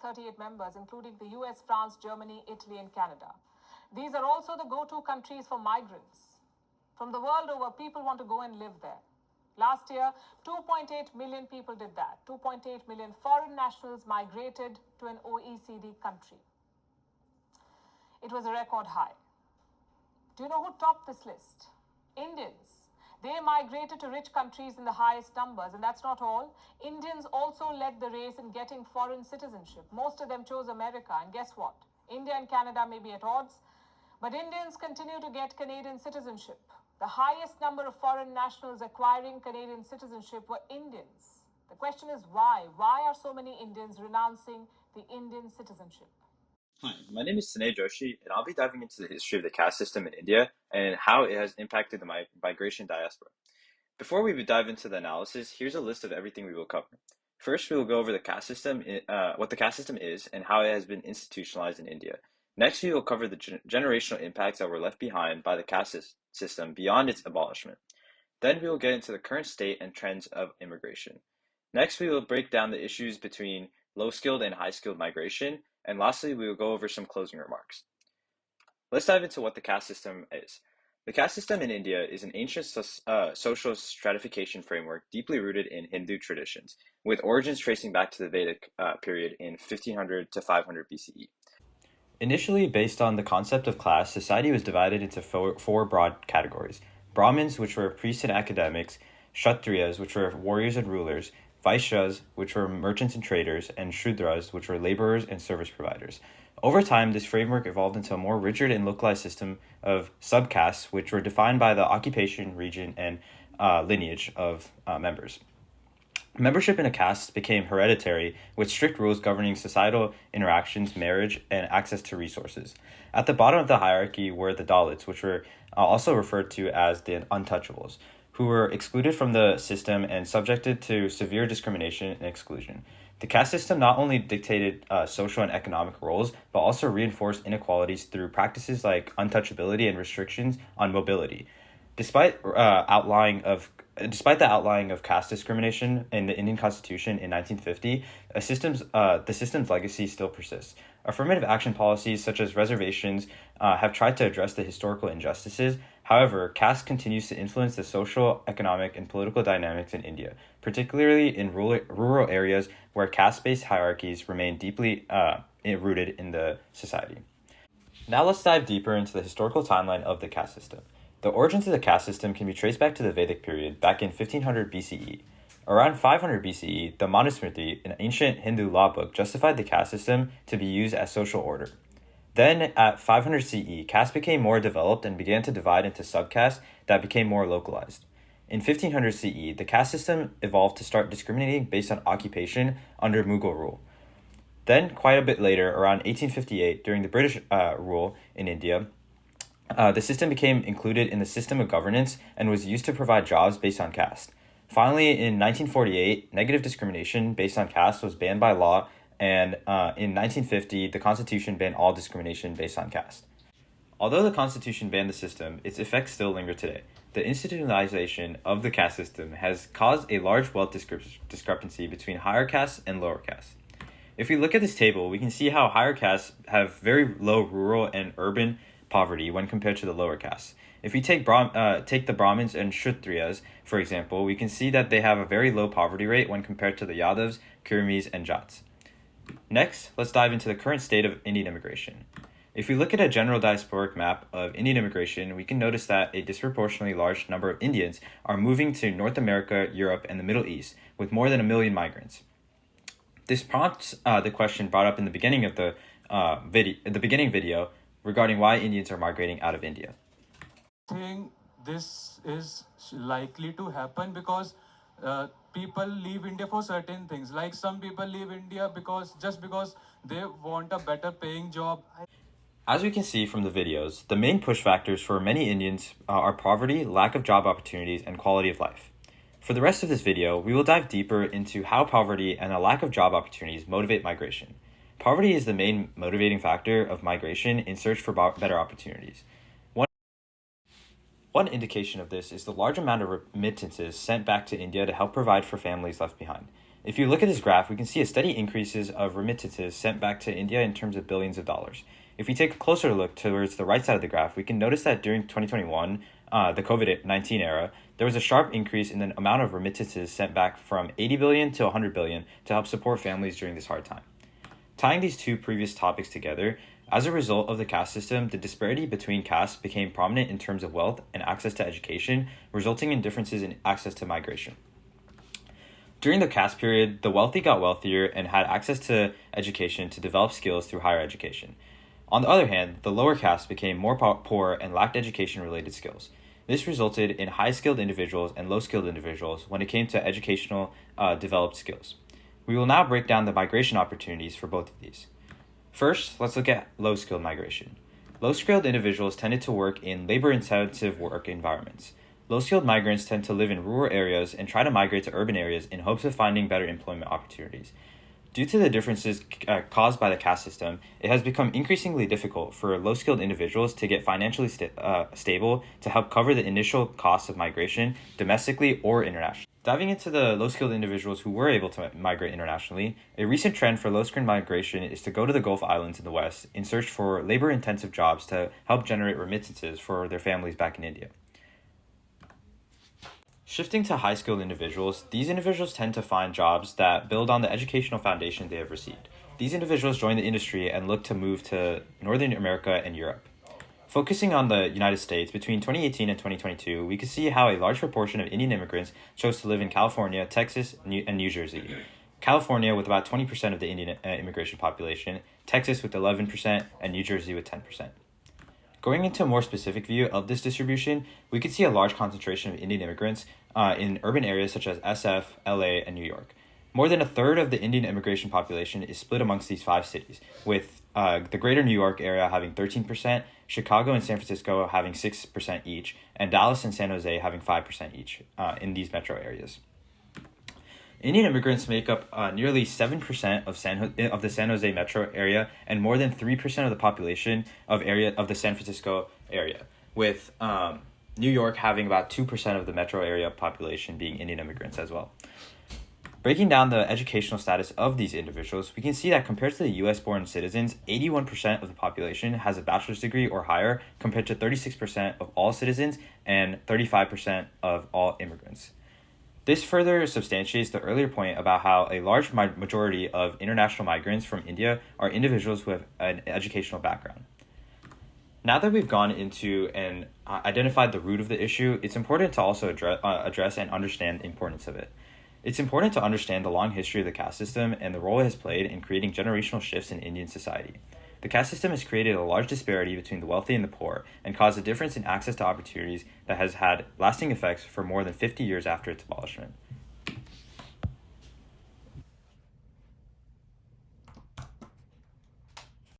38 members, including the US, France, Germany, Italy, and Canada. These are also the go-to countries for migrants. From the world over, people want to go and live there. Last year, 2.8 million people did that. 2.8 million foreign nationals migrated to an OECD country. It was a record high. Do you know who topped this list? Indians. They migrated to rich countries in the highest numbers, and that's not all. Indians also led the race in getting foreign citizenship. Most of them chose America, and guess what? India and Canada may be at odds, but Indians continue to get Canadian citizenship. The highest number of foreign nationals acquiring Canadian citizenship were Indians. The question is why? Why are so many Indians renouncing the Indian citizenship? Hi, my name is Sinay Joshi, and I'll be diving into the history of the caste system in India and how it has impacted the migration diaspora. Before we dive into the analysis, here's a list of everything we will cover. First, we will go over the caste system, what the caste system is, and how it has been institutionalized in India. Next, we will cover the generational impacts that were left behind by the caste system beyond its abolishment. Then we will get into the current state and trends of immigration. Next, we will break down the issues between low-skilled and high-skilled migration, and lastly, we will go over some closing remarks. Let's dive into what the caste system is. The caste system in India is an ancient social stratification framework deeply rooted in Hindu traditions, with origins tracing back to the Vedic period in 1500 to 500 BCE. Initially based on the concept of class, society was divided into four broad categories. Brahmins, which were priests and academics, Kshatriyas, which were warriors and rulers, Vaishyas, which were merchants and traders, and Shudras, which were laborers and service providers. Over time, this framework evolved into a more rigid and localized system of subcastes, which were defined by the occupation, region, and lineage of members. Membership in a caste became hereditary, with strict rules governing societal interactions, marriage, and access to resources. At the bottom of the hierarchy were the Dalits, which were also referred to as the untouchables, who were excluded from the system and subjected to severe discrimination and exclusion. The caste system not only dictated social and economic roles, but also reinforced inequalities through practices like untouchability and restrictions on mobility. Despite the outlying of caste discrimination in the Indian Constitution in 1950, the system's legacy still persists. Affirmative action policies such as reservations have tried to address the historical injustices. However, caste continues to influence the social, economic, and political dynamics in India, particularly in rural areas where caste-based hierarchies remain deeply rooted in the society. Now let's dive deeper into the historical timeline of the caste system. The origins of the caste system can be traced back to the Vedic period, back in 1500 BCE. Around 500 BCE, the Manusmriti, an ancient Hindu law book, justified the caste system to be used as social order. Then, at 500 CE, caste became more developed and began to divide into subcastes that became more localized. In 1500 CE, the caste system evolved to start discriminating based on occupation under Mughal rule. Then, quite a bit later, around 1858, during the British rule in India, the system became included in the system of governance and was used to provide jobs based on caste. Finally, in 1948, negative discrimination based on caste was banned by law, and in 1950, the Constitution banned all discrimination based on caste. Although the Constitution banned the system, its effects still linger today. The institutionalization of the caste system has caused a large wealth discrepancy between higher castes and lower castes. If we look at this table, we can see how higher castes have very low rural and urban poverty when compared to the lower castes. If we take the Brahmins and Kshatriyas, for example, we can see that they have a very low poverty rate when compared to the Yadavs, Kurmis, and Jats. Next, let's dive into the current state of Indian immigration. If we look at a general diasporic map of Indian immigration, we can notice that a disproportionately large number of Indians are moving to North America, Europe, and the Middle East, with more than 1 million migrants. This prompts the question brought up in the beginning of the video regarding why Indians are migrating out of India. I think this is likely to happen because people leave India for certain things. Like some people leave India because they want a better paying job. As we can see from the videos, the main push factors for many Indians are poverty, lack of job opportunities, and quality of life. For the rest of this video, we will dive deeper into how poverty and a lack of job opportunities motivate migration. Poverty is the main motivating factor of migration in search for better opportunities. One indication of this is the large amount of remittances sent back to India to help provide for families left behind. If you look at this graph, we can see a steady increases of remittances sent back to India in terms of billions of dollars. If we take a closer look towards the right side of the graph, we can notice that during 2021, the COVID-19 era, there was a sharp increase in the amount of remittances sent back from 80 billion to 100 billion to help support families during this hard time. Tying these two previous topics together, as a result of the caste system, the disparity between castes became prominent in terms of wealth and access to education, resulting in differences in access to migration. During the caste period, the wealthy got wealthier and had access to education to develop skills through higher education. On the other hand, the lower caste became more poor and lacked education-related skills. This resulted in high-skilled individuals and low-skilled individuals when it came to educational developed skills. We will now break down the migration opportunities for both of these. First, let's look at low-skilled migration. Low-skilled individuals tended to work in labor-intensive work environments. Low-skilled migrants tend to live in rural areas and try to migrate to urban areas in hopes of finding better employment opportunities. Due to the differences caused by the caste system, it has become increasingly difficult for low-skilled individuals to get financially stable to help cover the initial costs of migration domestically or internationally. Diving into the low-skilled individuals who were able to migrate internationally, a recent trend for low-skilled migration is to go to the Gulf Islands in the West in search for labor-intensive jobs to help generate remittances for their families back in India. Shifting to high-skilled individuals, these individuals tend to find jobs that build on the educational foundation they have received. These individuals join the industry and look to move to Northern America and Europe. Focusing on the United States, between 2018 and 2022, we could see how a large proportion of Indian immigrants chose to live in California, Texas, and New Jersey. California with about 20% of the Indian immigration population, Texas with 11%, and New Jersey with 10%. Going into a more specific view of this distribution, we could see a large concentration of Indian immigrants in urban areas such as SF, LA, and New York. More than a third of the Indian immigration population is split amongst these 5 cities, with the greater New York area having 13%, Chicago and San Francisco having 6% each, and Dallas and San Jose having 5% each in these metro areas. Indian immigrants make up nearly 7% of the San Jose metro area and more than 3% of the population of the San Francisco area, with New York having about 2% of the metro area population being Indian immigrants as well. Breaking down the educational status of these individuals, we can see that compared to the US-born citizens, 81% of the population has a bachelor's degree or higher, compared to 36% of all citizens and 35% of all immigrants. This further substantiates the earlier point about how a large majority of international migrants from India are individuals who have an educational background. Now that we've gone into and identified the root of the issue, it's important to also address and understand the importance of it. It's important to understand the long history of the caste system and the role it has played in creating generational shifts in Indian society. The caste system has created a large disparity between the wealthy and the poor and caused a difference in access to opportunities that has had lasting effects for more than 50 years after its abolishment.